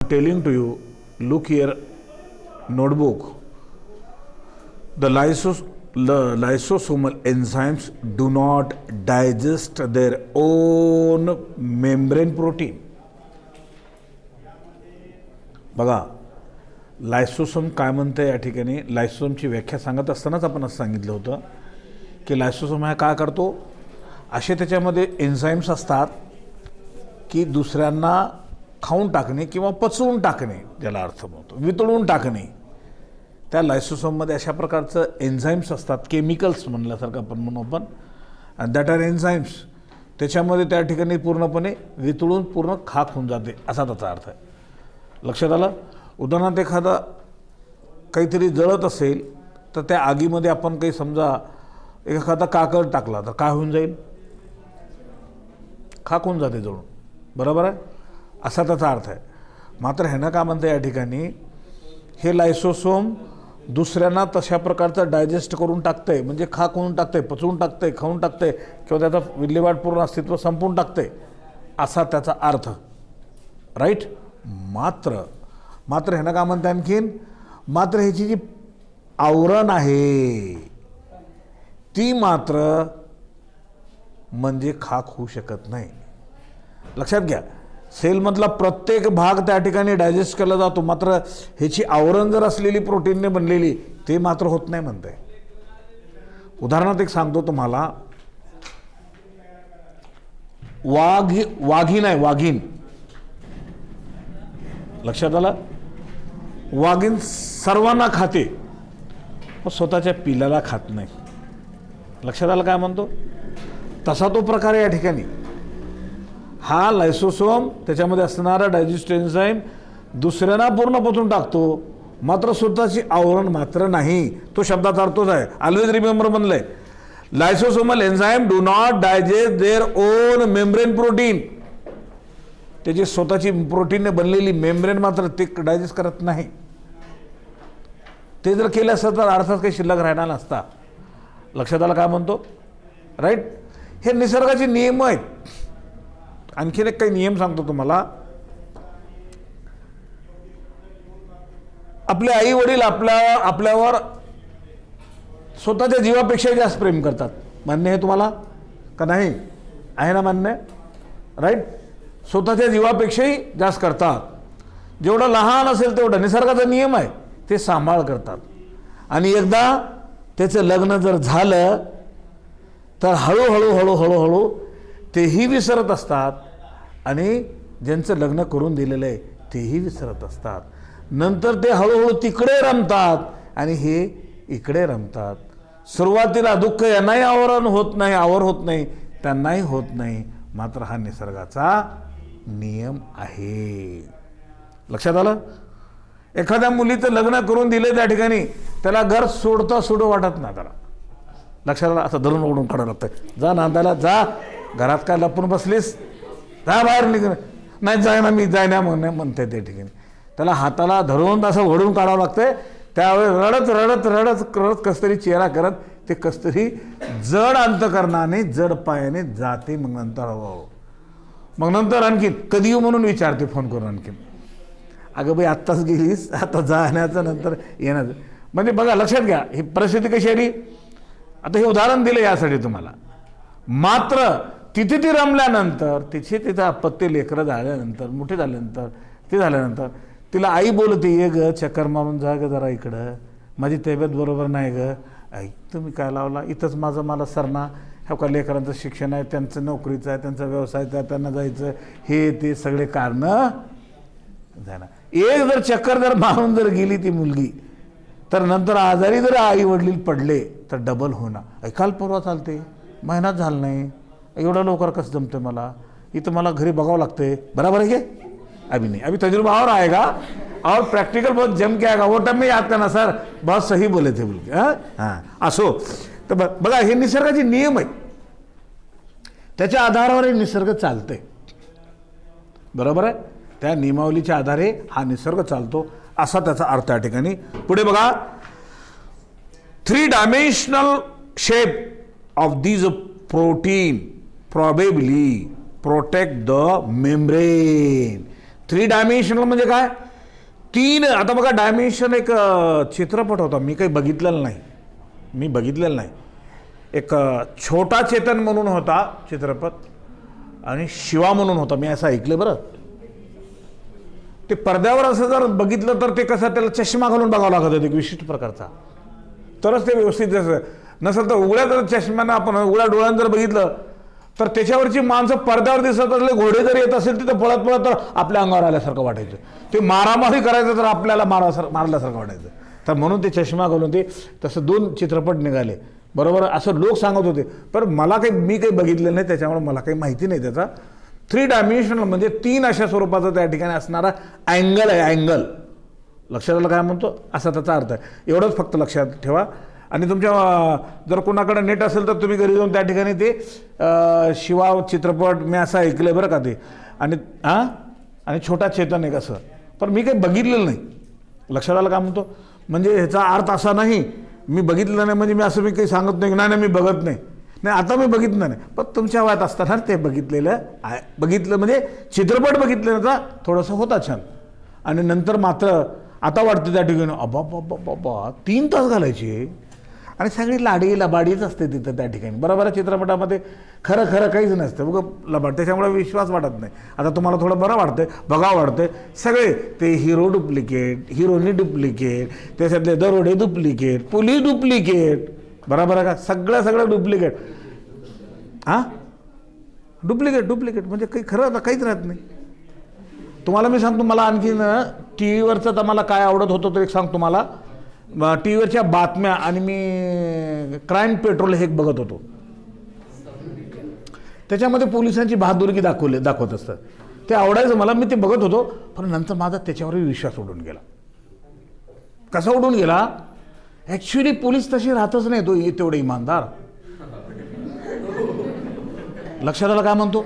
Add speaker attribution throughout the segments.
Speaker 1: Telling to you, look here, notebook. The lysosomal enzymes do not digest their own membrane protein. बघा, लायसोसोम काय म्हणते या ठिकाणी. लायसोसोमची व्याख्या सांगत असतानाच आपण असं सांगितलं होतं की लायसोसोम हा काय करतो, असे त्याच्यामध्ये एन्झाईम्स असतात की दुसऱ्यांना खाऊन टाकणे किंवा पचवून टाकणे, ज्याला अर्थ म्हणतो वितळून टाकणे. त्या लायसोसोममध्ये अशा प्रकारचं एन्झाईम्स असतात, केमिकल्स म्हणल्यासारखं आपण म्हणू आपण, दॅट आर एन्झाईम्स. त्याच्यामध्ये त्या ठिकाणी पूर्णपणे वितळून पूर्ण खाक होऊन जाते, असा त्याचा अर्थ आहे. लक्षात आलं. उदाहरणार्थ एखादा काहीतरी जळत असेल तर त्या आगीमध्ये आपण काही समजा एखादा काकड टाकला तर काय होऊन जाईल, खाक होऊन जाते जळून, बरोबर आहे, असा त्याचा अर्थ आहे. मात्र ह्यानं काय म्हणतं या ठिकाणी, हे लायसोसोम दुसऱ्यांना तशा प्रकारचं डायजेस्ट करून टाकतंय, म्हणजे खाक होऊन टाकतंय, पचवून टाकतंय, खाऊन टाकतंय किंवा त्याचा विल्हेवाट पूर्ण अस्तित्व संपवून टाकतंय, असा त्याचा अर्थ, राईट. मात्र ह्यानं काय म्हणतं आणखीन, मात्र ह्याची जी आवरण आहे ती मात्र म्हणजे खाक होऊ शकत नाही. लक्षात घ्या, सेलमधला प्रत्येक भाग त्या ठिकाणी डायजेस्ट केला जातो, मात्र ह्याची आवरण जर असलेली प्रोटीनने बनलेली ते मात्र होत नाही म्हणते. उदाहरणार्थ एक सांगतो तुम्हाला, वाघीण आहे, वाघीण. लक्षात आलं. वाघीण सर्वांना खाते पण स्वतःच्या पिलाला खात नाही. लक्षात आलं काय म्हणतो, तसा तो प्रकार या ठिकाणी. हा लायसोसोम त्याच्यामध्ये असणारा डायजेस्टिव्ह एन्झाईम दुसऱ्यांना पूर्ण पचवून टाकतो, मात्र स्वतःची आवरण मात्र नाही. तो शब्दाचा अर्थच आहे, ऑलवेज रिमेंबर बनलंय. Lysosomal enzyme do not digest their own membrane protein. त्याची स्वतःची प्रोटीनने बनलेली मेम्ब्रेन मात्र ते डायजेस्ट करत नाही. ते जर केलं असतं तर अर्थात काही शिल्लक राहणार नसता. लक्षात आलं काय म्हणतो, राईट. हे निसर्गाचे नियम आहेत. आणखीन एक काही नियम सांगतो तुम्हाला. आपले आई वडील आपल्यावर स्वतःच्या जीवापेक्षा जास्त प्रेम करतात. मान्य आहे तुम्हाला का नाही, आहे ना मान्य, राईट. स्वतःच्या जीवापेक्षाही जास्त करतात. जेवढं लहान असेल तेवढं, निसर्गाचा नियम आहे, ते सांभाळ करतात. आणि एकदा त्याचं लग्न जर झालं तर हळूहळू तेही विसरत असतात आणि ज्यांचं लग्न करून दिलेलं आहे तेही विसरत असतात. नंतर ते हळूहळू तिकडे रमतात आणि हे इकडे रमतात. सुरुवातीला दुःख यांनाही आवरण होत नाही, त्यांनाही होत नाही. मात्र हा निसर्गाचा नियम आहे. लक्षात आलं. एखाद्या मुलीचं लग्न करून दिले त्या ठिकाणी त्याला घर सोडू वाटत नाही त्याला. लक्षात आलं. असं धरून ओढून काढावं लागतं. जा नांदायला जा, घरात काय लपून बसलीस, जा बाहेर निघ. नाही जाय ना, मी जाय ना म्हणते त्या ठिकाणी. त्याला हाताला धरून असं ओढून काढावं लागतंय. त्यावेळेस रडत कसतरी चेहरा करत ते कसतरी जड अंतकरणाने जड पायाने जाते. मग नंतर आणखीन कधी येऊ म्हणून विचारते फोन करून आणखीन. अगं बाई आत्ताच गेलीस, आता जाण्याचं नंतर येणार. म्हणजे बघा, लक्षात घ्या ही परिस्थिती कशी आली. आता हे उदाहरण दिलं यासाठी तुम्हाला. मात्र तिथे ती रमल्यानंतर, तिथे अपत्य लेकरं झाल्यानंतर, मोठे झाल्यानंतर तिला आई बोलते, ये ग चक्कर मारून जा ग जरा इकडं, माझी तब्येत बरोबर नाही ग. आई तुम्ही काय लावला इथंच, मला सरणा ह्या का लेकरांचं शिक्षण आहे, त्यांचं नोकरीचं आहे, त्यांचा व्यवसायचं आहे, त्यांना जायचं, हे ते सगळे कारणं झालं. एक जर चक्कर जर मारून जर गेली ती मुलगी तर नंतर आजारी जर आई वडील पडले तर डबल होणार. काल परवा चालते, महिनाच झाला नाही, एवढं लवकर कसं जमते मला, इथं मला घरी बघावं लागते. बराबर आहे की अभी नहीं, अभी तजुर्बा और आएगा और प्रैक्टिकल बहुत जम के आएगा. वो टाइम में याद करना सर बहुत सही बोले थे बोल के. हां असो. तर बघा हे निसर्गाचे नियम आहेत, त्याच्या आधारावर निसर्ग चालतंय. बरोबर आहे. त्या नियमावलीच्या आधारे हा निसर्ग चालतो, असा त्याचा अर्थ या ठिकाणी. पुढे बघा, 3 dimensional shape of these protein probably protect the membrane. 3 dimensional म्हणजे काय, 3 आता बघा डायमेन्शन एक चित्रपट होता, मी काही बघितलेलं नाही, एक छोटा चेतन म्हणून होता चित्रपट आणि शिवा म्हणून होता, मी असं ऐकलं बरं. ते पडद्यावर असं जर बघितलं तर ते कसं त्याला चष्मा घालून बघावं लागत होतं एक विशिष्ट प्रकारचा, तरच ते व्यवस्थित नसेल तर उघड्या जर चष्म्यानं आपण उघड्या डोळ्यानं जर बघितलं तर त्याच्यावरची माणसं पडद्यावर दिसत असले, घोडे जर येत असेल तिथं पळत पळत तर आपल्या अंगावर आल्यासारखं वाटायचं, ते मारामारी करायचं तर आपल्याला मारल्यासारखं वाटायचं. तर म्हणून ते चष्मा घालून ते तसं 2 चित्रपट निघाले, बरोबर असं लोक सांगत होते. पण मी काही बघितलेलं नाही, त्याच्यामुळे मला काही माहिती नाही त्याचा. 3 डायमेन्शनल म्हणजे 3 अशा स्वरूपाचा त्या ठिकाणी असणारा अँगल आहे. अँगल लक्षात आलं काय म्हणतो, असा त्याचा अर्थ आहे. एवढंच फक्त लक्षात ठेवा. आणि तुमच्या जर कोणाकडे नेट असेल तर तुम्ही घरी जाऊन त्या ठिकाणी ते शिवा चित्रपट मी असं ऐकलं बरं का ते, आणि छोटा चेतन एक असं, पण मी काही बघितलेलं नाही. लक्षात आलं काय म्हणतो, म्हणजे ह्याचा अर्थ असा नाही मी बघितलं नाही म्हणजे मी काही सांगत नाही नाही मी बघत नाही, आता मी बघितलं नाही, पण तुमच्या वयात असताना ते बघितलं म्हणजे चित्रपट बघितल्याचा थोडंसं होता छान. आणि नंतर मात्र आता वाटतं त्या ठिकाणी बाबा 3 तास घालायचे आणि सगळी लाडी लबाडीच असते तिथं त्या ठिकाणी, बरोबर आहे. चित्रपटामध्ये खरं काहीच नसतं बघ लबाड, त्याच्यामुळे विश्वास वाटत नाही. आता तुम्हाला थोडं बरं वाटतंय, बघावं वाटतंय, सगळे ते हिरो डुप्लिकेट, हिरोनी डुप्लिकेट, त्याच्यातले दरोडे डुप्लिकेट, पोलीस डुप्लिकेट, बरोबर आहे का, सगळं डुप्लिकेट. डुप्लिकेट म्हणजे काही खरं काहीच राहत नाही. तुम्हाला मी सांगतो, मला आणखीन टी व्हीवरचं तर मला काय आवडत होतं तर एक सांगतो, मला टी व्हीवरच्या बातम्या आणि मी क्राईम पेट्रोल हे बघत होतो, त्याच्यामध्ये पोलिसांची बहादुरी दाखवत असतं, ते आवडायचं मला, मी ते बघत होतो. पण नंतर माझा त्याच्यावरही विश्वास उडून गेला. कसा उडून गेला, ॲक्च्युली पोलीस तशी राहतच नाही तो तेवढे इमानदार. लक्षात आलं काय म्हणतो,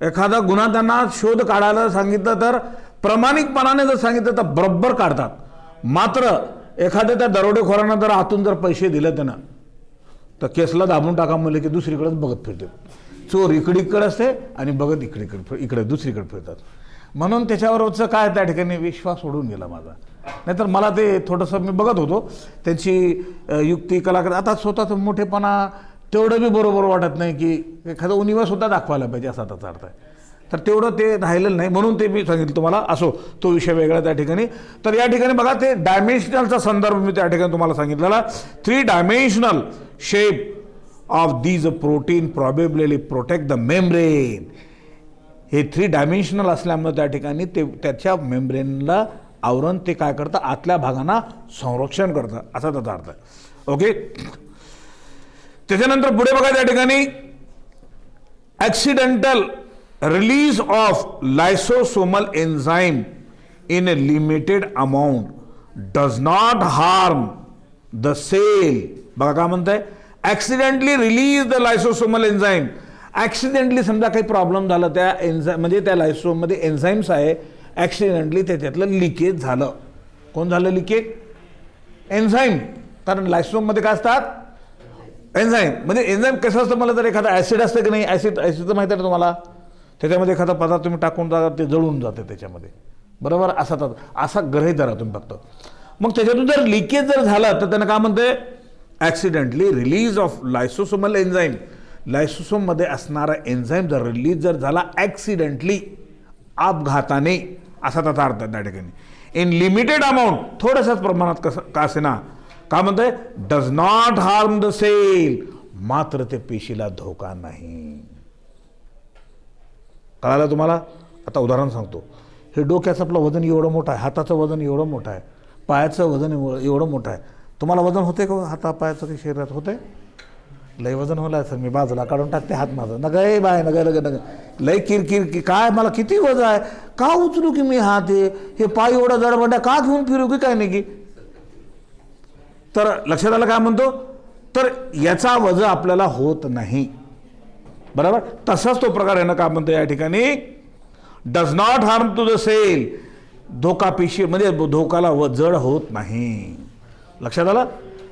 Speaker 1: एखादा गुन्हा त्यांना शोध काढायला सांगितलं तर प्रामाणिकपणाने जर सांगितलं तर बरोबर काढतात. मात्र एखाद्या त्या दरोडेखोरांना जर आतून जर पैसे दिले त्यांना तर केसला दाबून टाका म्हणले की दुसरीकडेच बघत फिरते. चोर इकडे असते आणि बघत इकडे दुसरीकडे फिरतात. म्हणून त्याच्यावरचं काय त्या ठिकाणी विश्वास सोडून गेला माझा. नाहीतर मला ते थोडंसं मी बघत होतो त्यांची युक्ती कलाकार. आता स्वतःचं मोठेपणा तेवढं बी बरोबर वाटत नाही की एखादा उणिवा सुद्धा दाखवायला पाहिजे असा त्याचा अर्थ आहे. तर तेवढं ते राहिलेलं नाही म्हणून ते मी सांगितलं तुम्हाला. असो तो विषय वेगळा त्या ठिकाणी. तर या ठिकाणी बघा ते डायमेन्शनलचा संदर्भ मी त्या ठिकाणी तुम्हाला सांगितलेला. 3 dimensional shape of these protein probably protect the membrane. हे 3 डायमेन्शनल असल्यामुळे त्या ठिकाणी ते त्याच्या मेम्ब्रेनला आवरण ते काय करतं, आतल्या भागांना संरक्षण करतं असा त्याचा अर्थ आहे. ओके. त्याच्यानंतर पुढे बघा त्या ठिकाणी accidental release of lysosomal enzyme in a limited amount does not harm the cell. बघा काय म्हणताय, accidentally release the lysosomal enzyme. Accidentally समजा काही प्रॉब्लेम झाला त्या एन्झाईम म्हणजे त्या लायसोममध्ये एन्झाईम्स आहे, ॲक्सिडेंटली त्याच्यातलं लिकेज झालं. कोण झालं लिकेज? एन्झाईम. कारण लायसोममध्ये काय असतात एन्झाईम. म्हणजे एन्झाईम कसं असतं, मला जर एखादा ॲसिड असतं की नाही, ॲसिड तर माहिती आहे तुम्हाला, त्याच्यामध्ये एखादा पदार्थ तुम्ही टाकून ते जळून जाते त्याच्यामध्ये, बरोबर. असा ग्रहित धरा तुम्ही फक्त. मग त्याच्यातून जर लिकेज जर झालं तर त्यानं काय म्हणते, accidentally release of lysosomal enzyme. लायसोसोममध्ये असणारा एन्झाईम जर रिलीज जर झाला ॲक्सिडेंटली, अपघाताने, असा त्याचा अर्थ त्या ठिकाणी. इन लिमिटेड अमाऊंट, थोड्याशाच प्रमाणात कसं का असेना, काय म्हणतंय, does not harm the cell. मात्र ते पेशीला धोका नाही. कळालं तुम्हाला. आता उदाहरण सांगतो. हे डोक्याचं आपलं वजन एवढं मोठं आहे, हाताचं वजन एवढं मोठं आहे, पायाचं वजन एवढं मोठं आहे. तुम्हाला वजन होते का हाता पायाचं काही शरीरात होतंय? लय वजन होला सर, मी बाजूला काढून टाकते हात माझा, नका बाय नका लय किरकिर, काय मला किती वजन आहे, का उचलू की मी हात, हे पाय एवढा जडबंड्या का घेऊन फिरू की काय नाही की. तर लक्षात आलं काय म्हणतो, तर याचा वजन आपल्याला होत नाही, बरोबर. तसाच तो प्रकार आहे ना, काय म्हणतो या ठिकाणी, does not harm to the cell. धोका पेशी म्हणजे धोकाला जड होत नाही. लक्षात आलं.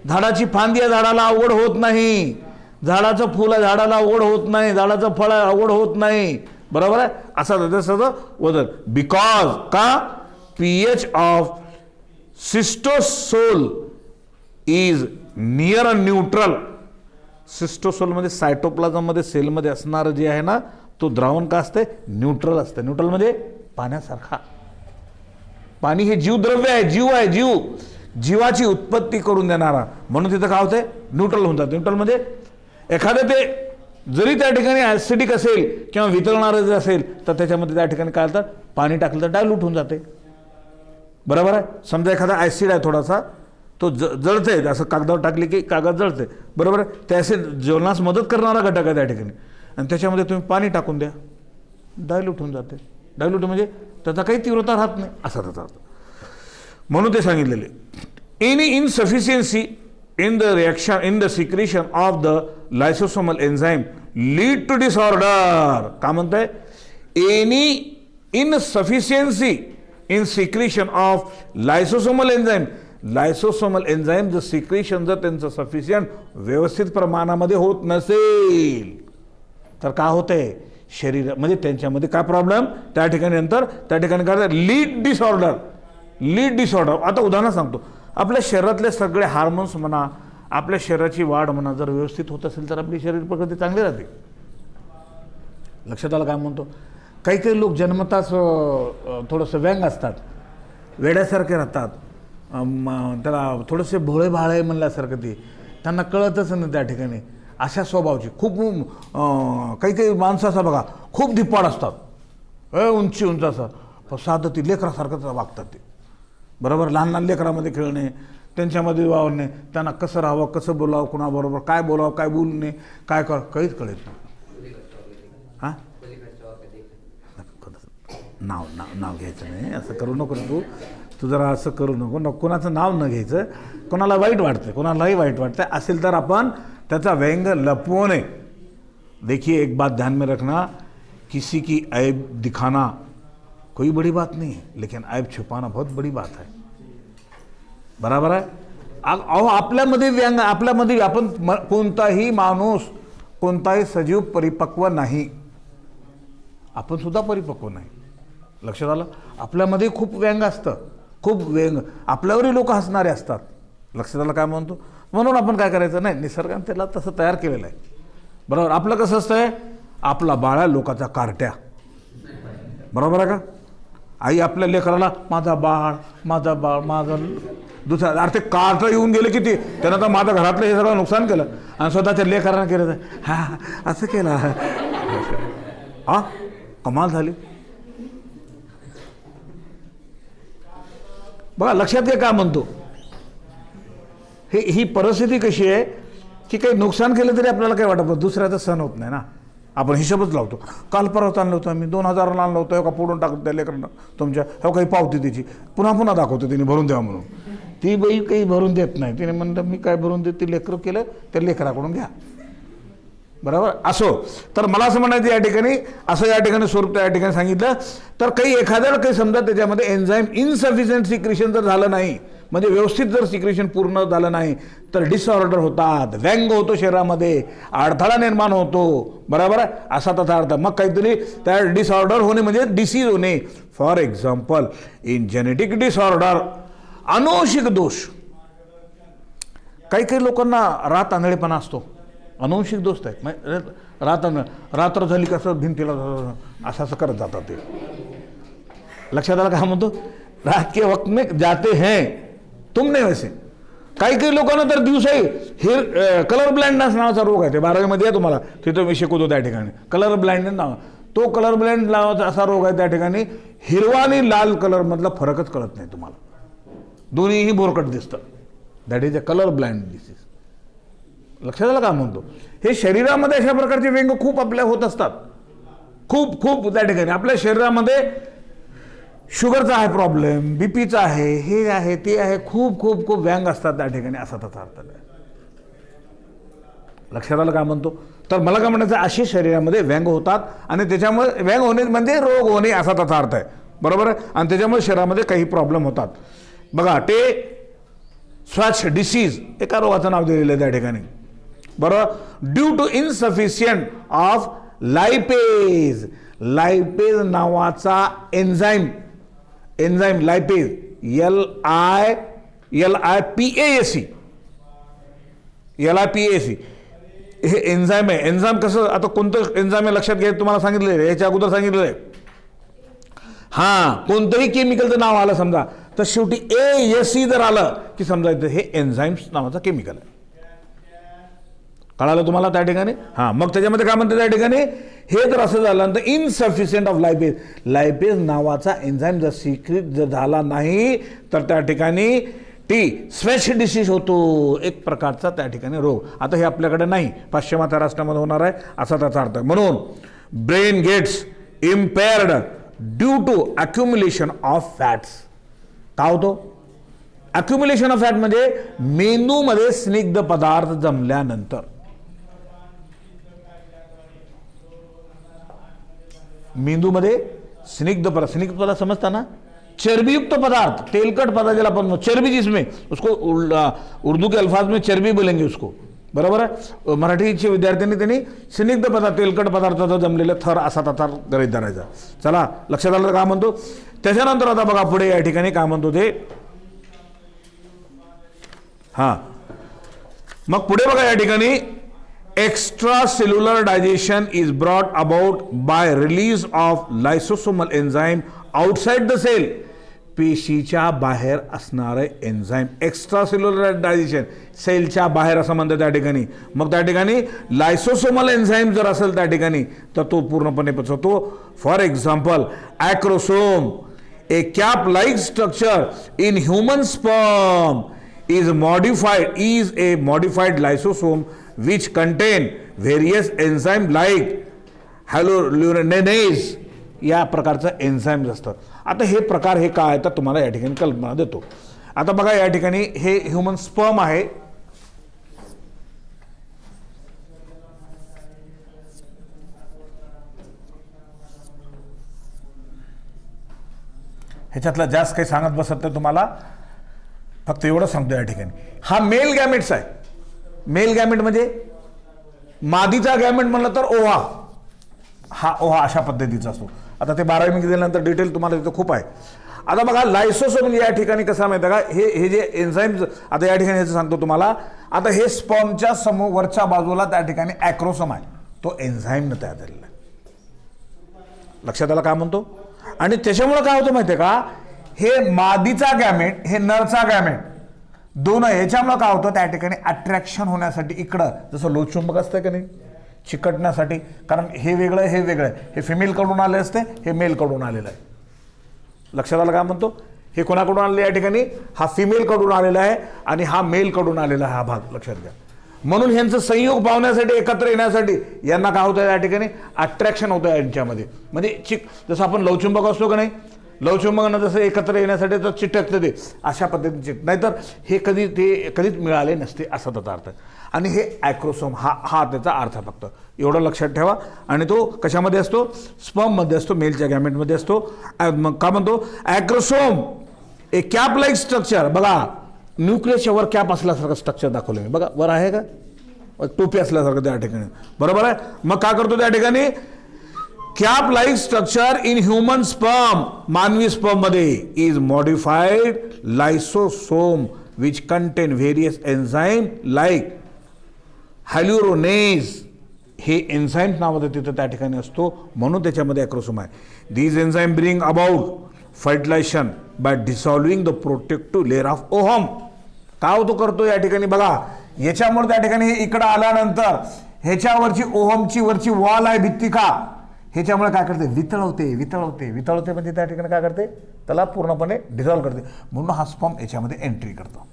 Speaker 1: झाडाची फांदी या झाडाला अवघड होत नाही, झाडाचं फुल झाडाला अवघड होत नाही, झाडाचं फळ अवघड होत नाही, बरोबर आहे. असा त्याचं वजन. बिकॉज का pH of cytosol is near neutral. सिस्टोसोलमध्ये सायटोप्लाझममध्ये सेलमध्ये असणारं जे आहे ना तो द्रावण का असते, न्यूट्रल असते. न्यूट्रल म्हणजे पाण्यासारखा. पाणी हे जीवद्रव्य आहे, जीव आहे, जीवाची उत्पत्ती करून देणारा. म्हणून तिथं काय होतंय, न्यूट्रल होऊन जातं. न्यूट्रल म्हणजे एखादं ते जरी त्या ठिकाणी ॲसिडिक असेल किंवा वितळणारं जर असेल तर त्याच्यामध्ये त्या ठिकाणी काय होतं, पाणी टाकलं तर डायल्यूट होऊन जाते. बरोबर आहे. समजा एखादा ॲसिड आहे थोडासा, तो जळते, असं कागदावर टाकले की कागद जळते. बरोबर आहे. ते ॲसिड ज्वलनास मदत करणारा घटक आहे त्या ठिकाणी, आणि त्याच्यामध्ये तुम्ही पाणी टाकून द्या, डायल्यूट होऊन जाते. डायल्यूट म्हणजे त्याचा काही तीव्रता राहत नाही, असा त्याचा अर्थ. म्हणून ते सांगितलेले any इनसफिशियन्सी in the reaction in the secretion of the lysosomal enzyme lead to disorder. का म्हणताय, any insufficiency in secretion of lysosomal enzyme. lysosomal enzyme जर secretion जर त्यांचं sufficient व्यवस्थित प्रमाणामध्ये होत नसेल तर काय होतंय, शरीर म्हणजे त्यांच्यामध्ये काय प्रॉब्लेम त्या ठिकाणी नंतर त्या ठिकाणी काय लीड डिसऑर्डर. आता उदाहरण सांगतो. आपल्या शरीरातले सगळे हार्मोन्स म्हणा, आपल्या शरीराची वाढ म्हणा जर व्यवस्थित होत असेल तर आपली शरीर प्रकृती चांगली राहते. लक्षात आलं काय म्हणतो. काही काही लोक जन्मताच थोडंसं व्यंग असतात, वेड्यासारखे राहतात, त्याला थोडेसे भोळे भाळे म्हणल्यासारखं ते, त्यांना कळतच नाही त्या ठिकाणी. अशा स्वभावाची खूप काही काही माणसं असं बघा खूप धिप्पाड असतात, उंच असं, पण साधं ती लेकरासारखंच वागतात ते. बरोबर. लहान लहान लेकरामध्ये खेळणे, त्यांच्यामध्ये वावरणे, त्यांना कसं राहावं, कसं बोलावं, कुणाबरोबर काय बोलावं, काय बोलू नये, काय काहीच कळत नाही. हां, नाव घ्यायचं नाही, असं करू नको तू जरा असं करू नको. कोणाचं नाव न घ्यायचं. कोणाला वाईट वाटतं, कोणालाही वाईट वाटतं असेल तर आपण त्याचा व्यंग लपवू नये. देखिए एक बात ध्यान में रखना, किसी की ऐब दिखाना कोई बड़ी बात नहीं है, लेकिन ऐब छुपाना बहुत बड़ी बात है. बराबर आहे. अहो आपल्यामध्ये व्यंग, आपल्यामध्ये आपण कोणताही माणूस, कोणताही सजीव परिपक्व नाही. आपण सुद्धा परिपक्व नाही. लक्षात आलं. आपल्यामध्ये खूप व्यंग असतं, खूप व्यंग, आपल्यावरही लोक हसणारे असतात. लक्षात आलं काय म्हणतो. म्हणून आपण काय करायचं नाही, निसर्गाने त्याला तसं तयार केलेलं आहे. बरोबर. आपलं कसं असतंय, आपला बाळा लोकाचा कारट्या. बरोबर आहे का. आई आपल्या लेकराला माझा बाळ माझा दुसरा, अरे ते कार्ट येऊन गेले किती, त्यानं तर माझं घरातलं हे सगळं नुकसान केलं आणि स्वतःच्या लेकरांना केलं. हा असं केलं, हा कमाल झाली. बघा लक्षात घ्या काय म्हणतो. ही परिस्थिती कशी आहे की काही नुकसान केलं तरी आपल्याला काय वाटत, दुसऱ्याचा सण होत नाही ना. आपण हिशोबच लावतो. काल परत आणलं होतं आम्ही 2000 आणलं होतं, का फोडून टाकत त्या लेकरांना तुमच्या, हो काही पावती त्याची पुन्हा दाखवतो तिने भरून द्या म्हणून. ती बाई काही भरून देत नाही. तिने म्हणलं मी काय भरून देत, ती लेकरं केलं त्या लेकराकडून घ्या. बरोबर. असो तर मला असं म्हणायचं या ठिकाणी, असं या ठिकाणी स्वरूप या ठिकाणी सांगितलं तर काही एखाद्याला काही समजा त्याच्यामध्ये एन्झाईम इनसफिशियंट सिक्रेशन जर झालं नाही, म्हणजे व्यवस्थित जर सिक्रेशन पूर्ण झालं नाही तर डिसऑर्डर होतात, व्यंग होतो, शरीरामध्ये अडथळा निर्माण होतो. बरोबर आहे. असा त्याचा अर्थ. मग काहीतरी त्या डिसऑर्डर होणे म्हणजे डिसीज होणे. For example in genetic disorder, अनुवंशिक दोष. काही लोकांना रात आंधळेपणा असतो, अनुवंशिक दोष आहे. रात्र झाली कसं भिंतीला असं करत जातात ते. लक्षात आलं का म्हणतो. रात के वक्त में जाते हैं तुम नाही वैसे. काही लोकांना तर दिवसाही कलर ब्लाइंडनेस नावाचा रोग आहे. ते 12वी मध्ये आहे तुम्हाला, तिथं मी शिकवतो त्या ठिकाणी. कलर ब्लाइंडनेस नाव, तो कलर ब्लाइंड नावाचा असा रोग आहे त्या ठिकाणी. हिरवा आणि लाल कलर मधला फरकच कळत नाही तुम्हाला, दोन्हीही बोरकट दिसतं. That is a colour blind disease. लक्षात आलं का म्हणतो. हे शरीरामध्ये अशा प्रकारचे व्यंग खूप आपल्या होत असतात, खूप त्या ठिकाणी. आपल्या शरीरामध्ये शुगरचा आहे प्रॉब्लेम, बीपीचा आहे, हे आहे, ते आहे, खूप व्यंग असतात त्या ठिकाणी, असा त्याचा अर्थ आहे. लक्षात आलं काय म्हणतो. तर मला काय म्हणायचं, अशी शरीरामध्ये व्यंग होतात आणि त्याच्यामुळे व्यंग होणे म्हणजे रोग होणे असा त्याचा अर्थ आहे. बरोबर आहे. आणि त्याच्यामुळे शरीरामध्ये काही प्रॉब्लेम होतात. बघा ते स्वॅच डिसीज एका रोगाचं नाव दिलेलं आहे त्या ठिकाणी. बरोबर. Due to insufficient of lipase. Lipase नावाचा एन्झाईम लायपेज LIPASE हे एन्झाईम आहे. एन्झाईम कसं, आता कोणतं एन्झाईम आहे लक्षात घ्या, तुम्हाला सांगितलं आहे, याच्या अगोदर सांगितलं आहे. हां, कोणतंही केमिकलचं नाव आलं समजा तर शेवटी ASE जर आलं की समजायचं हे एन्झाईम्स नावाचं केमिकल आहे. कळालं तुम्हाला त्या ठिकाणी? हां, मग त्याच्यामध्ये काय म्हणते त्या ठिकाणी, हे जर असं झालं तर इनसफिशियंट ऑफ लायपेज नावाचा एन्झाईम जर सिक्रीट जर झाला नाही तर त्या ठिकाणी स्वेच डिसीज होतो, एक प्रकारचा त्या ठिकाणी रोग. आता हे आपल्याकडे नाही, पाश्चिमात्य राष्ट्रामध्ये होणार आहे असा त्याचा अर्थ आहे. म्हणून brain gets impaired due to accumulation of fats. का होतो अक्युम्युलेशन ऑफ फॅट? म्हणजे मेंदूमध्ये स्निग्ध पदार्थ जमल्यानंतर. मेंदूमध्ये स्निग्ध पदार्थ समजता ना, चर्बीयुक्त पदार्थ, तेलकट पदार्थ जिला अपन चर्बी, जिसमें उसको उर्दू के अल्फाज में चर्बी बोलेंगे उसको, बरोबर आहे. मराठीच्या विद्यार्थ्यांनी त्यांनी स्निग्ध पदार्थ, तेलकट पदार्थाचा जमलेला थर असा त्याचा गृहीत धरायचा. चला लक्षात आलं काय म्हणतो. त्याच्यानंतर आता बघा पुढे या ठिकाणी काय म्हणतो ते. हां, मग पुढे बघा या ठिकाणी extracellular digestion is brought about by release of lysosomal enzyme outside the cell. पेशीच्या बाहेर असणारे एन्झाईम, एक्स्ट्रा सेल्युलर डायजेशन, सेलच्या बाहेर असं म्हणतात त्या ठिकाणी. मग त्या ठिकाणी लायसोसोमल एन्झाईम जर असेल त्या ठिकाणी तर तो पूर्णपणे पचवतो. For example acrosome, a cap like structure in human sperm is a modified lysosome which contain various enzyme like hyaluronidase या प्रकारचं एन्झाईम्स असतात. आता हे प्रकार हे काय तर तुम्हाला या ठिकाणी कल्पना देतो. आता बघा या ठिकाणी हे ह्युमन स्पर्म आहे. ह्याच्यातलं जास्त काही सांगत बसत तर तुम्हाला फक्त एवढं सांगतो या ठिकाणी. हा मेल गॅमेट्स आहे. मेल गॅमेट म्हणजे मादीचा गॅमेट म्हणलं तर ओव्हा, हा ओव्हा अशा पद्धतीचा असतो. आता ते 12वी गेल्यानंतर डिटेल तुम्हाला तिथं खूप आहे. आता बघा लायसोसोम या ठिकाणी कसं माहिती आहे का, हे जे एन्झाईम्स आता या ठिकाणी ह्याचं सांगतो तुम्हाला. आता हे स्पर्मच्या वरच्या बाजूला त्या ठिकाणी ॲक्रोसोम आहे, तो एन्झाईमनं तयार झालेला आहे. लक्षात आलं काय म्हणतो. आणि त्याच्यामुळे काय होतं माहिती आहे का, हे मादीचा गॅमेट, हे नरचा गॅमेट, दोन ह्याच्यामुळे काय होतं त्या ठिकाणी अट्रॅक्शन होण्यासाठी इकडं जसं लोहचुंबक असतं की नाही, चिकटण्यासाठी. कारण हे वेगळं हे वेगळं, हे फिमेलकडून आले असते, हे मेलकडून आलेलं आहे. लक्षात आलं काय म्हणतो. हे कोणाकडून आलेलं या ठिकाणी, हा फिमेलकडून आलेला आहे आणि हा मेलकडून आलेला आहे हा भाग, लक्षात घ्या. म्हणून ह्यांचं संयोग पावण्यासाठी, एकत्र येण्यासाठी यांना काय होतं या ठिकाणी अट्रॅक्शन होतं यांच्यामध्ये. म्हणजे जसं आपण लवचुंबक असतो का नाही, लवचुंबकांना जसं एकत्र येण्यासाठी तर चिटकतं ते अशा पद्धतीने नाहीतर हे कधीच मिळाले नसते असा त्याचा अर्थ. आणि हे ॲक्रोसोम हा त्याचा अर्थ फक्त एवढं लक्षात ठेवा. आणि तो कशामध्ये असतो, स्पर्ममध्ये असतो, मेलच्या गॅमेटमध्ये असतो. मग का म्हणतो ॲक्रोसोम ए कॅप लाईक स्ट्रक्चर. बघा न्यूक्लियसच्या वर कॅप असल्यासारखं स्ट्रक्चर दाखवलं मी, बघा वर आहे का, टोपी असल्यासारखं त्या ठिकाणी, बरोबर आहे. मग काय करतो त्या ठिकाणी, cap like structure in human sperm, मानवी स्पर्म मध्ये is modified lysosome which contain various enzyme like hyaluronidase. हे एन्झाईम नावाचं तिथं त्या ठिकाणी असतो, म्हणून त्याच्यामध्ये ॲक्रोसोम आहे. These enzyme bring about fertilisation by dissolving the protective layer of ovum. काय होतो करतो या ठिकाणी बघा, याच्यामुळे त्या ठिकाणी हे इकडं आल्यानंतर ह्याच्यावरची ओहमची वरची वॉल आहे भित्तिका, ह्याच्यामुळे काय करते, वितळवते म्हणजे त्या ठिकाणी काय करते, त्याला पूर्णपणे डिझॉल्व्ह करते. म्हणून हा स्पर्म याच्यामध्ये एंट्री करतो.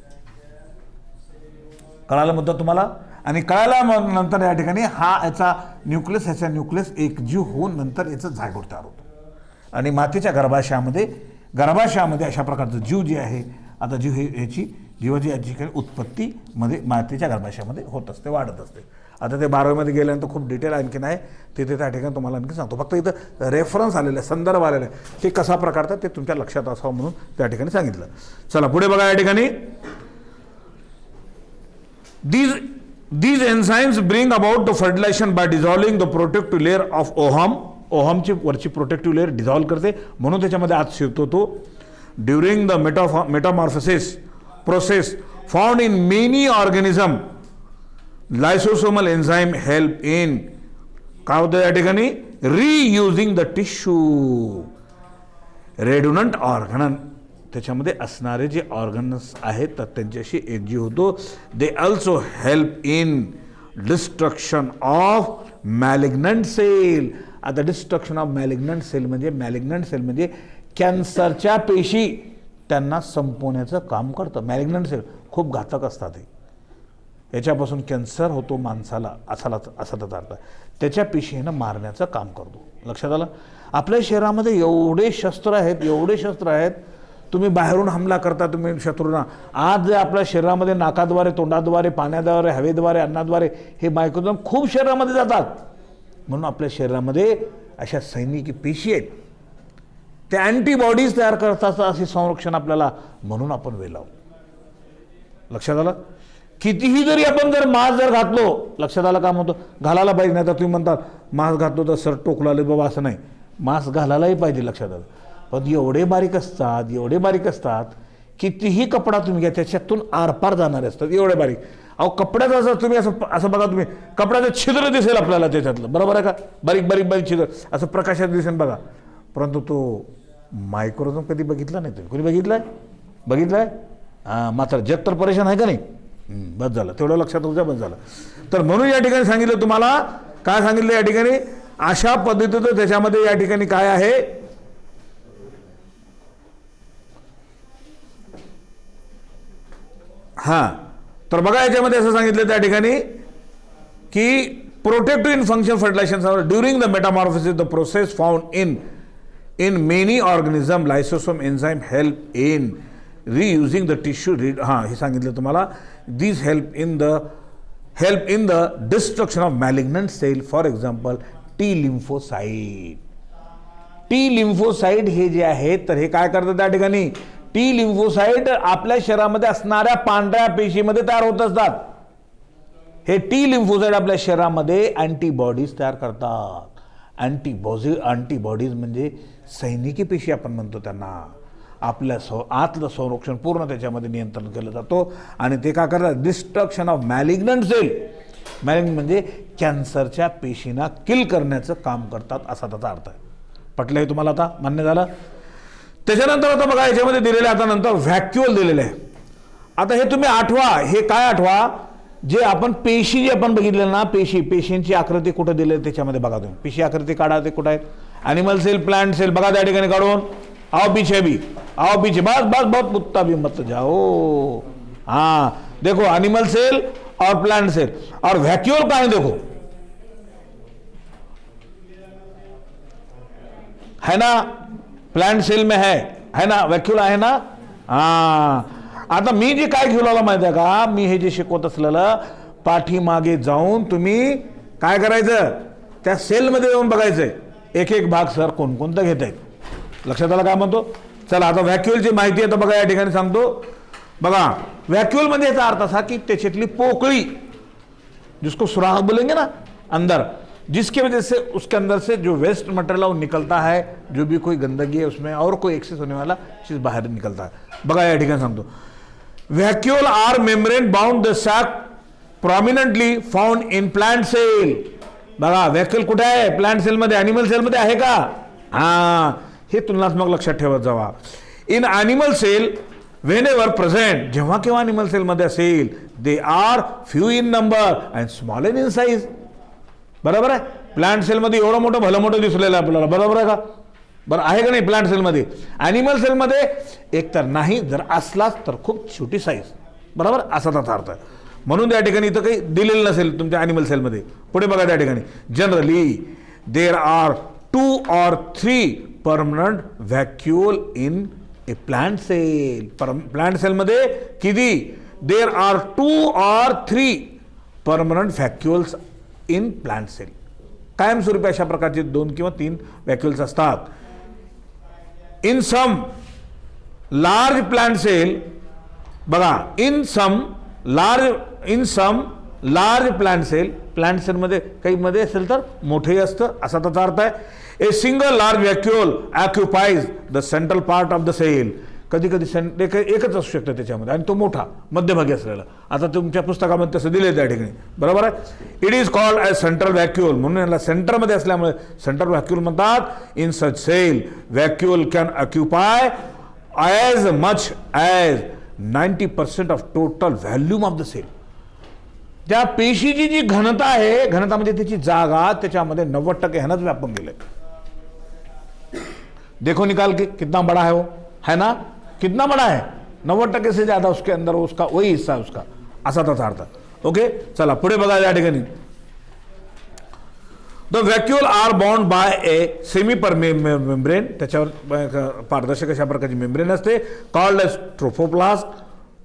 Speaker 1: कळालं मुद्दा तुम्हाला. आणि कळाल्यानंतर या ठिकाणी ह्याचा न्यूक्लियस एकजीव होऊन नंतर याचं झायगोट तयार होतो. आणि मातेच्या गर्भाशयामध्ये अशा प्रकारचं जीव जे आहे, आता जीव ह्याची जीवाची याची काही उत्पत्तीमध्ये मातेच्या गर्भाशयामध्ये होत असते, वाढत असते. आता ते 12वीमध्ये गेल्यानंतर खूप डिटेल आणखीन आहे, तिथे त्या ठिकाणी तुम्हाला आणखी सांगतो. फक्त इथं रेफरन्स आलेलं आहे, संदर्भ आलेला आहे, ते कसा प्रकारचा ते तुमच्या लक्षात असावं म्हणून त्या ठिकाणी सांगितलं. चला पुढे बघा या ठिकाणी. These enzymes bring about the fertilization by dissolving the protective layer of ovum. ओहमची वरची प्रोटेक्टिव्ह लेअर डिझॉल्व करते, म्हणून त्याच्यामध्ये आत शिरतो तो. During the metamorphosis process found in many organism lysosomal enzyme help in, काय होतं या ठिकाणी, reusing the tissue. Redundant organ, त्याच्यामध्ये असणारे जे ऑर्गन्स आहेत तर त्यांच्याशी एक जीव होतो. They also help in destruction of malignant cell. आता डिस्ट्रक्शन ऑफ मॅलिग्नंट सेल म्हणजे कॅन्सरच्या पेशी त्यांना संपवण्याचं काम करतं. मॅलिग्नंट सेल खूप घातक असतात, हे याच्यापासून कॅन्सर होतो माणसाला, असा त्याचा अर्थ. त्याच्या पेशीनं मारण्याचं काम करतो. लक्षात आलं. आपल्या शरीरामध्ये एवढे शस्त्र आहेत, तुम्ही बाहेरून हमला करता तुम्ही शत्रूंना. आज जे आपल्या शरीरामध्ये नाकाद्वारे, तोंडाद्वारे, पाण्याद्वारे, हवेद्वारे, अन्नाद्वारे हे मायक्रोजन खूप शरीरामध्ये जातात. म्हणून आपल्या शरीरामध्ये अशा सैनिकी पेशी आहेत, त्या अँटीबॉडीज तयार करतात, असे संरक्षण आपल्याला, म्हणून आपण वेलावू. लक्षात आलं. कितीही जरी आपण जर मास्क जर घातलो, लक्षात आलं काम होतं, घालायला पाहिजे. नाही तर तुम्ही म्हणतात मास्क घातलो तर सर टोकलाले बाबा, असं नाही, मास्क घालायलाही पाहिजे. लक्षात आलं. पण एवढे बारीक असतात, कितीही कपडा तुम्ही घ्या त्याच्यातून आरपार जाणारे असतात, एवढे बारीक. अहो कपड्याचं असं तुम्ही असं बघा, तुम्ही कपड्याचं छिद्र दिसेल आपल्याला त्याच्यातलं, बरोबर आहे का, बारीक छिद्र असं प्रकाशात दिसेल बघा. परंतु तो मायक्रोजन कधी बघितला नाही. तुम्ही कोणी बघितलाय? हां, मात्र जग तर परेशान आहे का नाही. बस झालं, तेवढं लक्षात होतं, बस झालं. तर म्हणून या ठिकाणी सांगितलं तुम्हाला, काय सांगितलं या ठिकाणी, अशा पद्धतीचं त्याच्यामध्ये या ठिकाणी काय आहे, हां, तर बघा याच्यामध्ये असं सांगितलं त्या ठिकाणी की protective in function fertilization during the metamorphosis the process found in many organism lysosome enzyme help in reusing the tissue. हां, हे सांगितलं तुम्हाला. This help in the destruction of malignant cell, for example T lymphocyte. T lymphocyte हे जे आहेत तर हे काय करतात त्या ठिकाणी, टी लिम्फोसाइट आपल्या शरीरामध्ये असणाऱ्या पांढऱ्या पेशीमध्ये तयार होत असतात. हे टी लिम्फोसाइट आपल्या शरीरामध्ये अँटीबॉडीज तयार करतात. अँटीबॉडीज म्हणजे सैनिकी पेशी आपण म्हणतो त्यांना. आपल्या आतलं संरक्षण पूर्ण त्याच्यामध्ये नियंत्रण केलं जातो. आणि ते काय करतात, destruction of malignant sale, malignant म्हणजे कॅन्सरच्या पेशींना किल करण्याचं काम करतात, असा त्याचा अर्थ आहे. पटलं हे तुम्हाला, आता मान्य झालं. त्याच्यानंतर आता बघा याच्यामध्ये दिलेलं आहे, आता नंतर व्हॅक्युअल दिलेलं आहे. आता हे तुम्ही आठवा, हे काय आठवा, जे आपण पेशी जे आपण बघितलं ना, पेशींची आकृती कुठं दिली त्याच्यामध्ये बघा तुम्ही. पेशी आकृती काढा, ते कुठं आहेत, ॲनिमल सेल, प्लांट सेल, बघा त्या ठिकाणी काढून. आओ पीछे, बस बहुत कुत्ता भी मत जाओ. हाँ देखो, एनिमल सेल और प्लांट सेल, और वैक्यूल कहाँ है देखो, है ना, प्लांट सेल में है ना, वैक्यूल आहे ना. हाँ, आता मी जे काय घेऊन आलो माहिती आहे का, मी हे जे शिकवत असलेलं, पाठीमागे जाऊन तुम्ही काय करायचं, त्या सेलमध्ये जाऊन बघायचंय एक एक भाग सर कोणकोणता घेत आहेत. लक्षात आलं काय म्हणतो. चला आता व्हॅक्युअलची माहिती आहे तर बघा या ठिकाणी सांगतो. बघा व्हॅक्युअल म्हणजे याचा अर्थ असा की त्याच्यातली पोकळी, जिसको सुराख बोलेंगे ना अंदर, जिसकी वजह से उसके अंदर से जो वेस्ट मटेरियल वो निकलता है, जो भी कोई गंदगी है उसमें और कोई एक्सेस होने वाला चीज बाहर निकलता है. बघा या ठिकाणी सांगतो. Vacuole are membrane bound the sac prominently found in plant cell. बघा व्हॅक्युअल कुठे आहे, प्लांट सेलमध्ये, ॲनिमल सेलमध्ये आहे का. हां, हे तुलनात्मक लक्षात ठेवत जावा. In animal cell whenever present, जेव्हा केव्हा ॲनिमल सेलमध्ये असेल, they are few in number and small in size. बरोबर आहे. प्लांट सेलमध्ये एवढं मोठं भलं मोठं दिसलेलं आहे आपल्याला, बरोबर आहे का, बरं आहे का नाही प्लांट सेलमध्ये. ॲनिमल सेलमध्ये एक तर नाही, जर असलाच तर खूप छोटी साईज, बरोबर, असा त्याचा अर्थ आहे. म्हणून त्या ठिकाणी इथं काही दिलेलं नसेल तुमच्या ॲनिमल सेलमध्ये. पुढे बघा त्या ठिकाणी, generally there are 2 or 3 permanent vacuole in a plant cell. Plant सेलमध्ये किती, there are 2 or 3 permanent vacuoles in plant cell. कायमस्वरूपी अशा प्रकारचे 2 किंवा 3 व्हॅक्युल्स असतात. In some large plant cell, बघा in some large plant cell, plant सेलमध्ये काही मध्ये असेल तर मोठेही असतं, असा त्याचा अर्थ आहे. A single large vacuole occupies the central part of the cell. कधी कधी एकच असू शकतं त्याच्यामध्ये आणि तो मोठा मध्यभागी असलेला. आता तुमच्या पुस्तकामध्ये तसं दिले त्या ठिकाणी, बरोबर आहे. It is called as central vacuole, म्हणून याला सेंटरमध्ये असल्यामुळे सेंट्रल व्हॅक्युअल म्हणतात. In such cell vacuole can occupy as much as 90% of total volume of the cell. त्या पेशीची जी घनता आहे, घनता म्हणजे त्याची जागा, त्याच्यामध्ये 90% ह्यानंच व्यापून गेले. देखो निकाल के कितना बड़ा है वो, है ना, कितना बड़ा है, 90% से ज्यादा उसके अंदर उसका वही हिस्सा है उसका, असा त्याचा अर्थ. ओके, चला पुढे बघा या ठिकाणी. The vacuole are bound by a semi membrane, त्याच्यावर पारदर्शक अशा प्रकारची मेम्ब्रेन असते, called as trophoplast,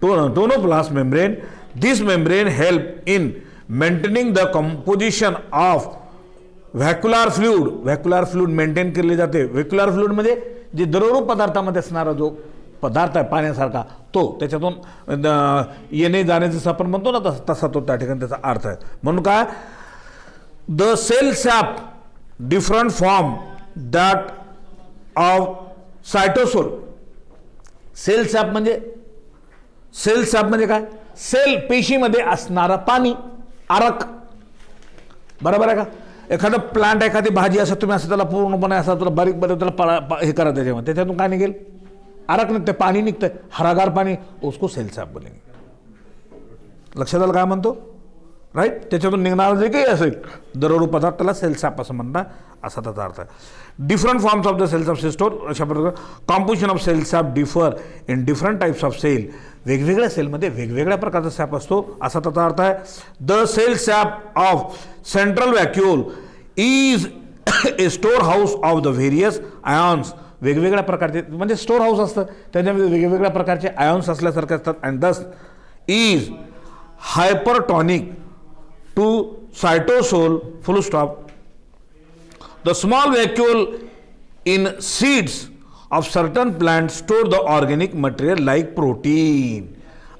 Speaker 1: tonoplast membrane. This membrane help in maintaining the composition of vacuolar fluid. Vacuolar fluid maintain केले जाते. व्हॅक्युलर फ्लुइड म्हणजे जे द्रवरूप पदार्थामध्ये असणारा जो पदार्थ आहे पाण्यासारखा, तो त्याच्यातून येणे जाणे जसं आपण म्हणतो ना, तसा तो त्या ठिकाणी त्याचा अर्थ आहे. म्हणून काय, the cell sap different form that of cytosol. Cell sap म्हणजे काय, सेल पेशीमध्ये असणारा पाणी, आरक, बरोबर आहे का. एखादं प्लांट, एखादी भाजी असं तुम्ही असं त्याला पूर्णपणे असं तुला बारीक बारीक त्याला हे करा, त्याच्यामध्ये त्याच्यातून काय निघेल, आरक निघते, पाणी निघतंय, हरागार पाणी, उसको सेल सॅप बोलेंगे. लक्षात आलं काय म्हणतो, राईट. त्याच्यातून निघणारं जे काही असेल द्रवरूप पदार्थ त्याला सेल सॅप असं म्हणतात, असा त्याचा अर्थ आहे. Different forms of the cells of सिस्टोर, अशा प्रकारे composition of cell sap differ in different types of cell. वेगवेगळ्या सेलमध्ये वेगवेगळ्या प्रकारचा सॅप असतो, असा त्याचा अर्थ आहे. The cell sap of central vacuole is a store house of the various ions. वेगवेगळ्या प्रकारचे म्हणजे स्टोर हाऊस असतं, त्याच्यामध्ये वेगवेगळ्या प्रकारचे आयॉन्स असल्यासारखे असतात. And thus is hypertonic to cytosol, full stop. The small vacuole in seeds of certain plants store the organic material like protein.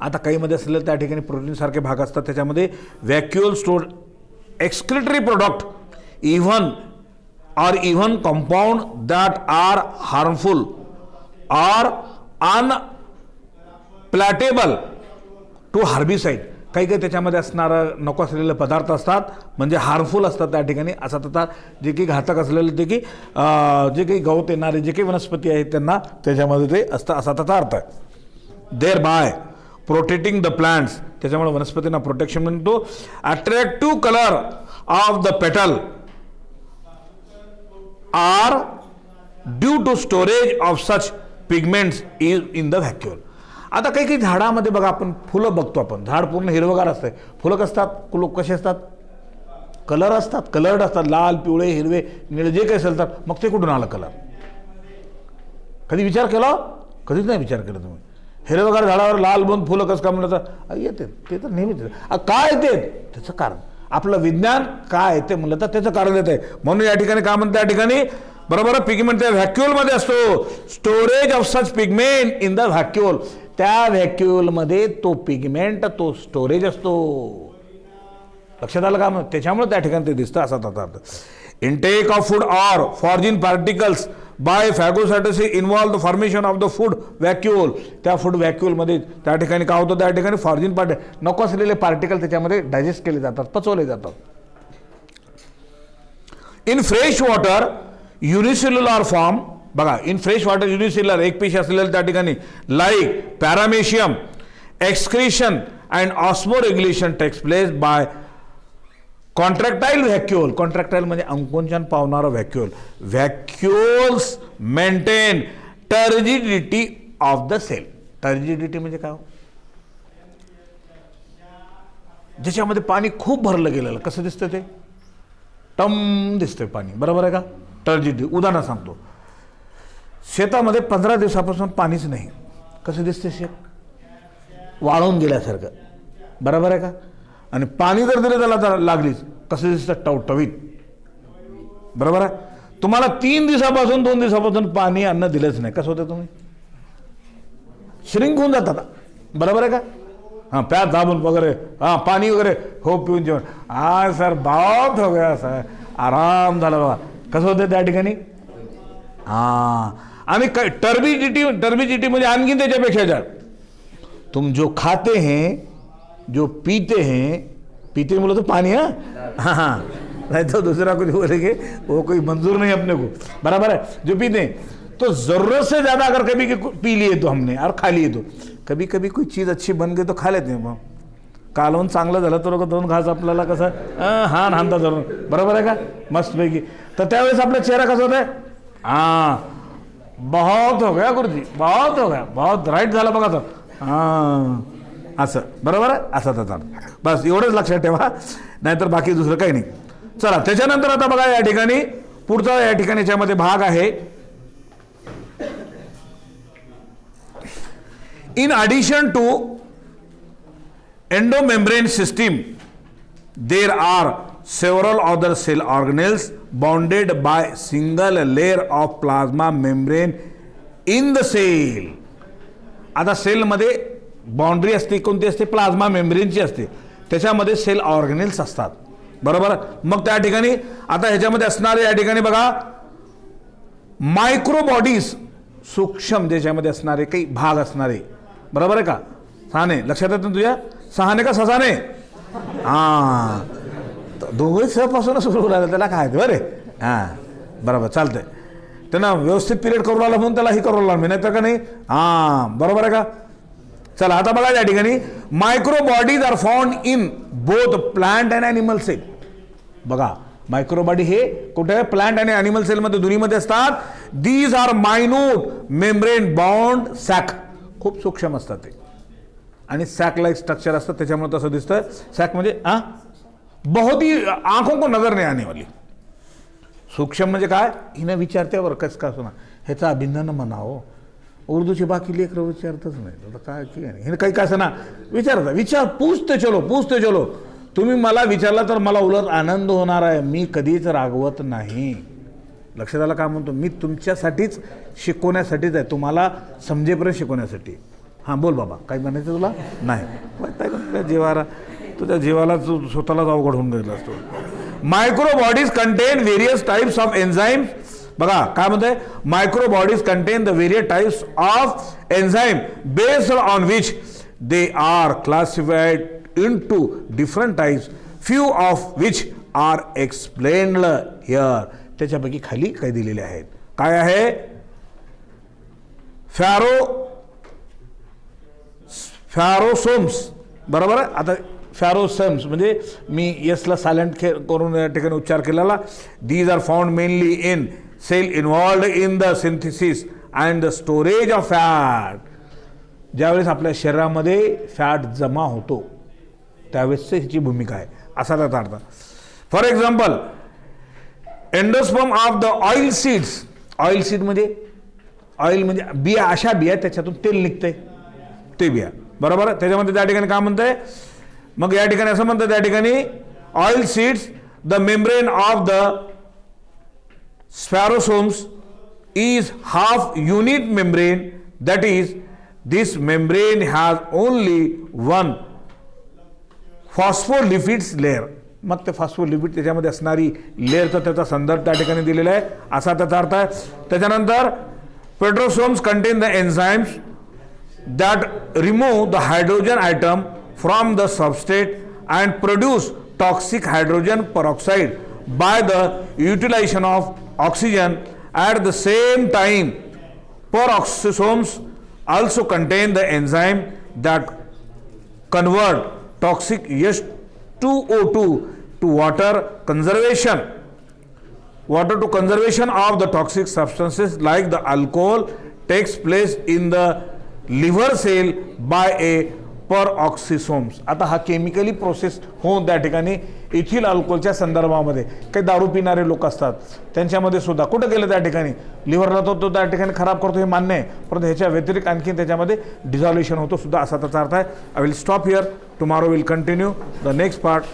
Speaker 1: आता काहीमध्ये असलेलं त्या ठिकाणी प्रोटीन सारखे भाग असतात, त्याच्यामध्ये vacuole store excretory product even compound that are harmful or unpalatable to herbicide. काही काही त्याच्यामध्ये असणारं नको असलेले पदार्थ असतात, म्हणजे हार्मफुल असतात त्या ठिकाणी, असा त्याचा जे काही घातक असलेलं, ते की जे काही गवत येणारे जे काही वनस्पती आहेत त्यांना त्याच्यामध्ये ते असतं, असा त्याचा अर्थ आहे. Thereby protecting the plants, त्याच्यामुळे वनस्पतींना प्रोटेक्शन म्हणतो. Attractive colour of the petal are due to storage of such pigments is in the vacuole. आता काही काही झाडामध्ये बघा, आपण फुलं बघतो, आपण झाड पूर्ण हिरवगार असते, फुलं असतात, कसे असतात, कलर असतात, कलर्ड असतात, लाल, पिवळे, हिरवे, निळे, जे काही असेल तर. मग ते कुठून आलं कलर, कधी विचार केला, कधीच नाही विचार केला तुम्ही. हिरवगार झाडावर लाल बंद फुलं कसं काय म्हणलं, येते ते तर नेहमीच. काय येते त्याचं कारण, आपलं विज्ञान काय येते म्हणलं तर त्याचं कारण येते. म्हणून या ठिकाणी काय म्हणतं, या ठिकाणी बरोबर पिगमेंट त्या व्हॅक्युअलमध्ये असतो. Storage of such pigment in the व्हॅक्युअल, त्या व्हॅक्युअलमध्ये तो पिगमेंट, तो स्टोरेज असतो. लक्षात आलं का, मग त्याच्यामुळे त्या ठिकाणी ते दिसतं, असा त्याचा अर्थ. Intake of food or foreign particles by phagocytosis involve the formation of the food vacuole. त्या फूड व्हॅक्युअलमध्ये त्या ठिकाणी काय होतं, त्या ठिकाणी फॉर्जिन नको असलेले पार्टिकल त्याच्यामध्ये डायजेस्ट केले जातात, पचवले जातात. In fresh water unicellular form, बघा, इन फ्रेश वॉटर युनिसेल्युलर एक पेशी असलेल्या त्या ठिकाणी like paramecium excretion and osmoregulation takes place by contractile vacuole. Contractile म्हणजे अंकुंचन पावणारं vacuole. Vacuoles maintain turgidity of the cell. Turgidity म्हणजे काय, ज्याच्यामध्ये पाणी खूप भरलं गेलेलं, कसं दिसतं ते, टम दिसतंय पाणी, बरोबर आहे का. टर्जिडिटी उदाहरण सांगतो, शेतामध्ये 15 दिवसापासून पाणीच नाही, कसं दिसते शेत, वाळून गेल्यासारखं, बरोबर आहे का. आणि पाणी जर दिलं त्याला लागलीच, कसं दिसतं, टवटवीत, बरोबर आहे. तुम्हाला 3 दिवसापासून 2 दिवसापासून पाणी अन्न दिलंच नाही, कसं होतं, तुम्ही श्रिंक होऊन जातात, बरोबर आहे का. हाँ, प्याज दाबून वगैरे, हाँ पाणी वगैरे हो पिऊन जेवण, हाँ सर बहुत हो गया सर, आराम झाला बघा, कसं होतं त्या ठिकाणी? हां, आणि टर्बिडिटी म्हणजे आणखी त्याच्यापेक्षा जास्त. तुम जो खाते हैं, जो पीते हैं, पीते बोलो तो पानी, हाँ, नहीं तो दूसरा कुछ बोलेंगे वो कोई मंजूर नहीं अपने को, बराबर है. जो पीते हैं तो जरूरत से ज्यादा अगर कभी पी लिए तो हमने और खा लिए तो कभी कभी कोई चीज अच्छी बन गई तो खा लेते हैं. मग कालवण चांगलं झालं तर दोन घास आपल्याला कसं हां हानता धरून, बरोबर आहे का, मस्तपैकी. तर त्यावेळेस आपला चेहरा कसा होता है? हां, बहुत हो गया गुरुजी, बहुत हो गया, बहुत राईट झाला बघा तर. हां, असं बरोबर आहे, असं तर बस एवढंच लक्षात ठेवा, नाहीतर बाकी दुसरं काही नाही. चला त्याच्यानंतर आता बघा या ठिकाणी पुढचा या ठिकाणी याच्यामध्ये भाग आहे. In addition to endomembrane system, there are several other cell organelles bounded by single layer of plasma membrane in the cell. आता सेलमध्ये बाउंड्री असते, कोणती असते? प्लाझ्मा मेम्ब्रेनची असते. त्याच्यामध्ये सेल ऑर्गनेल्स असतात, बरोबर. मग त्या ठिकाणी आता ह्याच्यामध्ये असणारे या ठिकाणी बघा मायक्रो बॉडीज, सूक्ष्म ज्याच्यामध्ये असणारे काही भाग असणारे, बरोबर आहे का? सहाने लक्षात येतं तुझ्या? सहाने का ससाने? हां, दोघंही सहपासून सुरू राहिलं, त्याला काय बरे. हां, बरोबर, चालतंय. त्यांना व्यवस्थित पिरियड करू लागला म्हणून त्याला ही करू लागला मी, नाही तर का नाही? हां, बरोबर आहे का? चला आता बघा या ठिकाणी micro bodies are found in both plant and animal cell. बघा मायक्रो बॉडी हे कुठे? प्लांट आणि ॲनिमल सेलमध्ये दोन्हीमध्ये असतात. These are minute membrane bound sac, खूप सूक्ष्म असतात ते, आणि सॅक लाईक स्ट्रक्चर असतं, त्याच्यामुळे तसं दिसतं. सॅक म्हणजे बहुत ही आंखों को नजर नाही आने वाली. सूक्ष्म म्हणजे काय? हिनं विचारत्यावर कस का सुना ह्याचा अभिनंदन म्हणावं. उर्दूची बाकी लेकरं विचारतच नाही, आता काय की हे काही कसं ना विचारता, विचार पूछते चलो. तुम्ही मला विचारला तर मला उलट आनंद होणार आहे. मी कधीच रागवत नाही. लक्षात आलं का म्हणतो? मी तुमच्यासाठीच शिकवण्यासाठीच आहे, तुम्हाला समजेपर्यंत शिकवण्यासाठी. हां बोल बाबा, काय म्हणायचं तुला? नाही, तुझ्या जीवाला स्वतःलाच अवघड होऊन गेला असतो. Micro bodies content various types of enzymes. बघा काय म्हणतंय? Micro bodies content the various types of enzyme based on which they are classified into different types, few of which are explained here. त्याच्यापैकी खाली काय दिलेले आहेत? काय आहे? फॅरोसोम्स, बरोबर आहे. आता फॅरोसोम्स म्हणजे मी यसला सायलेंट करून या ठिकाणी उच्चार केलेला. These are found mainly in cell involved in the synthesis and the storage of fat. ज्यावेळेस आपल्या शरीरामध्ये फॅट जमा होतो त्यावेळेस ह्याची भूमिका आहे, असा त्याचा अर्थ. For example endosperm of the oil seeds. Oil seed म्हणजे ऑइल म्हणजे बिया, अशा बिया त्याच्यातून तेल निघतंय, ते बिया, बरोबर. त्याच्यामध्ये त्या ठिकाणी काय म्हणतंय? मग या ठिकाणी असं म्हणतं त्या ठिकाणी oil seeds the membrane of the spherosomes is half unit membrane. That is this membrane has only one phospholipids layer. मग ते फॉस्फोलिपिड त्याच्यामध्ये असणारी लेअरचा त्याचा संदर्भ त्या ठिकाणी दिलेला आहे, असा त्याचा अर्थ आहे. त्याच्यानंतर peroxisomes contain the enzymes that remove the hydrogen atom from the substrate and produce toxic hydrogen peroxide by the utilization of oxygen. At the same time peroxisomes also contain the enzyme that convert toxic H2O2 to water conservation of the toxic substances like the alcohol takes place in the liver cell by a peroxisomes. आता हा chemically process होऊन त्या ठिकाणी ethyl अल्कोहोलच्या संदर्भामध्ये काही दारू पिणारे लोक असतात त्यांच्यामध्ये सुद्धा कुठं गेलं त्या ठिकाणी लिव्हरला तो त्या ठिकाणी खराब करतो हे मान्य आहे, परंतु ह्याच्या व्यतिरिक्त आणखी त्याच्यामध्ये डिझॉल्युशन होतो सुद्धा, असा त्याचा अर्थ आहे. I will stop here. Tomorrow will continue the next part.